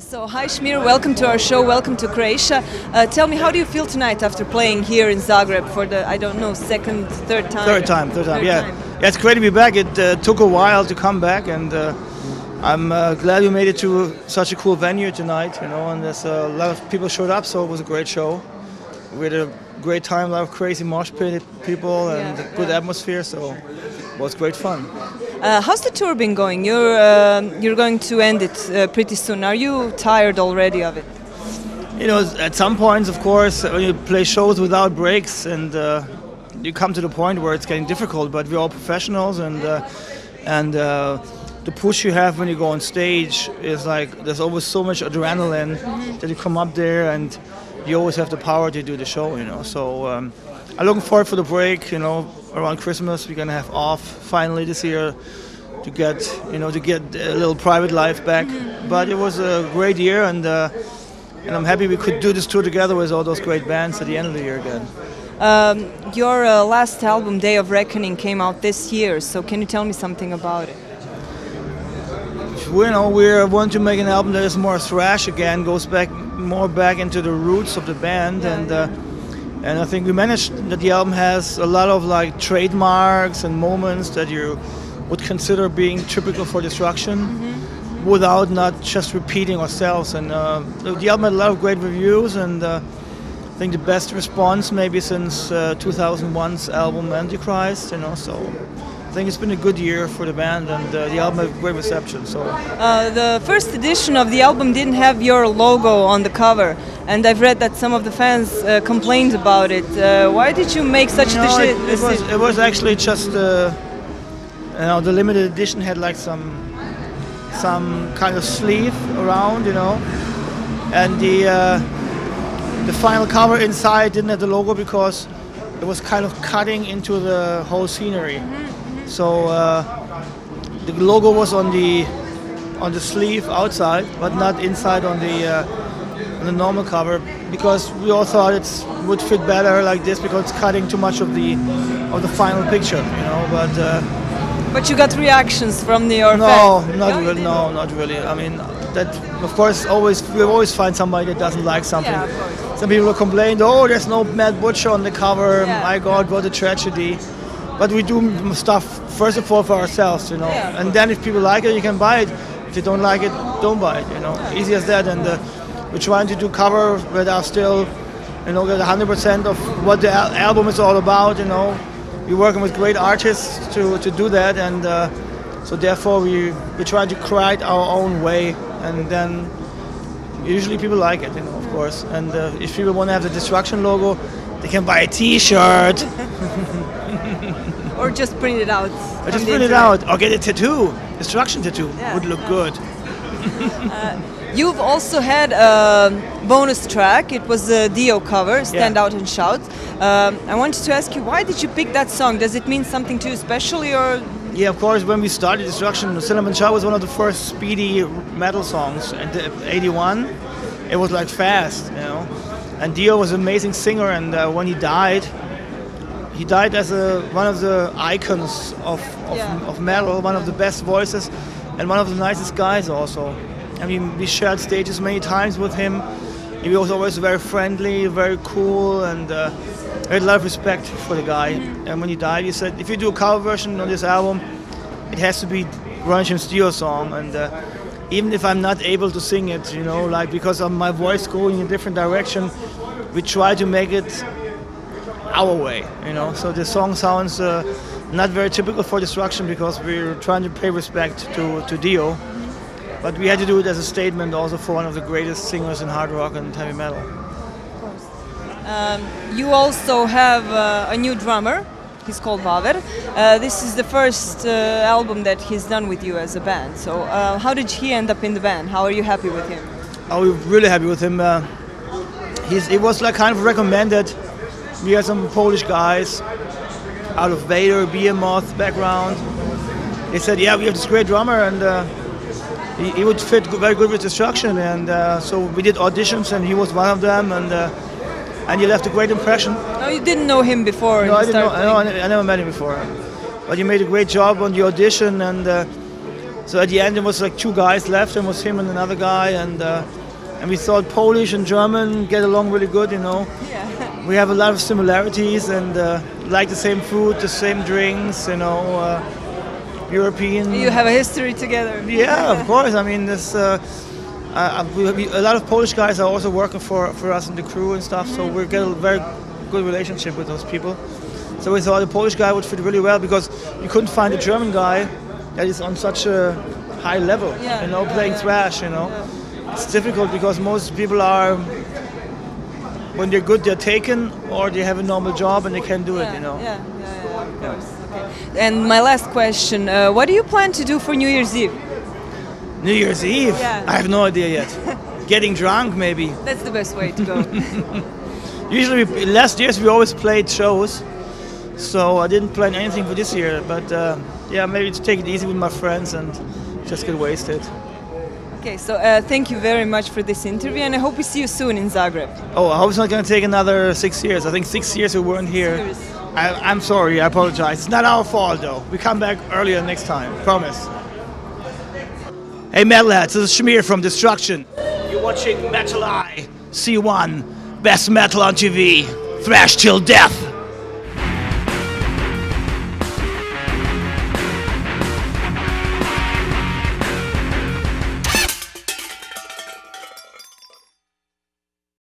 So hi SCHMIER, welcome to our show, welcome to Croatia. Tell me, how do you feel tonight after playing here in Zagreb for the, I don't know, second, third time? Third time, yeah. Yeah, it's great to be back. It took a while to come back, and I'm glad we made it to such a cool venue tonight, you know, and there's a lot of people showed up, so it was a great show. We had a great time, a lot of crazy mosh pit people and good atmosphere, so it was great fun. How's the tour been going? You're going to end it pretty soon. Are you tired already of it? You know, at some points, of course, when you play shows without breaks, and you come to the point where it's getting difficult. But we're all professionals, and the push you have when you go on stage is like there's always so much adrenaline that you come up there, and you always have the power to do the show. You know, so I'm looking forward for the break. You know, around Christmas we're gonna have off finally this year to get a little private life back. But it was a great year, and I'm happy we could do this tour together with all those great bands at the end of the year again. Your last album, Day of Reckoning, came out this year. So can you tell me something about it? We want to make an album that is more thrash again, goes more back into the roots of the band, and I think we managed that the album has a lot of like trademarks and moments that you would consider being typical for Destruction, without not just repeating ourselves. And the album had a lot of great reviews, and I think the best response maybe since 2001's album Antichrist. You know, so I think it's been a good year for the band, and the album had great reception. So the first edition of the album didn't have your logo on the cover, and I've read that some of the fans complained about it. Why did you make such a decision? It was actually just the limited edition had like some kind of sleeve around, you know, and the final cover inside didn't have the logo because it was kind of cutting into the whole scenery. So the logo was on the sleeve outside, but not inside on the normal cover, because we all thought it would fit better like this because it's cutting too much of the final picture, you know. But you got reactions from your fans? No, not really. I mean, that of course we always find somebody that doesn't like something. Yeah, of course. Some people complained, oh, there's no Mad Butcher on the cover. Yeah. My God, what a tragedy. But we do stuff first of all for ourselves, you know. Yeah, and then if people like it, you can buy it. If you don't like it, don't buy it. You know, easy as that. And we're trying to do covers that are still, you know, get 100% of what the album is all about. You know, we're working with great artists to do that, and so therefore we try to create our own way, and then usually people like it, you know, of course. And if people want to have the Destruction logo, they can buy a T-shirt. Or just print it out. Or just print it out, or get a tattoo. Destruction tattoo would look good. You've also had a bonus track. It was a Dio cover, Stand Out and Shout. I wanted to ask you, why did you pick that song? Does it mean something to you especially, or? Yeah, of course, when we started Destruction, Stand Out and Shout was one of the first speedy metal songs. In '81, it was like fast, you know. And Dio was an amazing singer, and when he died as one of the icons of metal, one of the best voices, and one of the nicest guys also. I mean, we shared stages many times with him. He was always very friendly, very cool, and I had a lot of respect for the guy. And when he died, he said, if you do a cover version on this album, it has to be Grunge Dio song. And even if I'm not able to sing it, you know, like because of my voice going in a different direction, we try to make it our way, you know. So the song sounds not very typical for Destruction because we're trying to pay respect to Dio. But we had to do it as a statement also for one of the greatest singers in hard rock and heavy metal. Of course. You also have a new drummer. He's called Vaver. This is the first album that he's done with you as a band. So how did he end up in the band? How are you happy with him? Oh, we're really happy with him. He was like kind of recommended. We had some Polish guys out of Vader, Behemoth background. They said, yeah, we have this great drummer, and he would fit very good with Destruction, and so we did auditions, and he was one of them, and he left a great impression. No, you didn't know him before? No, I didn't know. I never met him before, but he made a great job on the audition, and So at the end, it was like 2 guys left, and it was him and another guy, and we thought Polish and German get along really good, you know. Yeah. We have a lot of similarities and like the same food, the same drinks, you know, European. You have a history together. Yeah, of course. I mean, this. A lot of Polish guys are also working for us in the crew and stuff, so we get a very good relationship with those people. So we thought the Polish guy would fit really well because you couldn't find a German guy that is on such a high level, you know, playing thrash, you know. Yeah. It's difficult because most people are, when they're good, they're taken, or they have a normal job and they can do it, you know. Yeah, of course. Okay. And my last question, what do you plan to do for New Year's Eve? New Year's Eve? Yeah. I have no idea yet. Getting drunk, maybe. That's the best way to go. Usually, last years we always played shows, so I didn't plan anything for this year. But yeah, maybe to take it easy with my friends and just get wasted. Okay, so thank you very much for this interview, and I hope we see you soon in Zagreb. Oh, I hope it's not going to take another 6 years. I think 6 years we weren't here. I'm sorry, I apologize. It's not our fault, though. We come back earlier next time, promise. Hey metalheads, this is SCHMIER from Destruction. You're watching Metal Eye, C1, best metal on TV, thrash till death.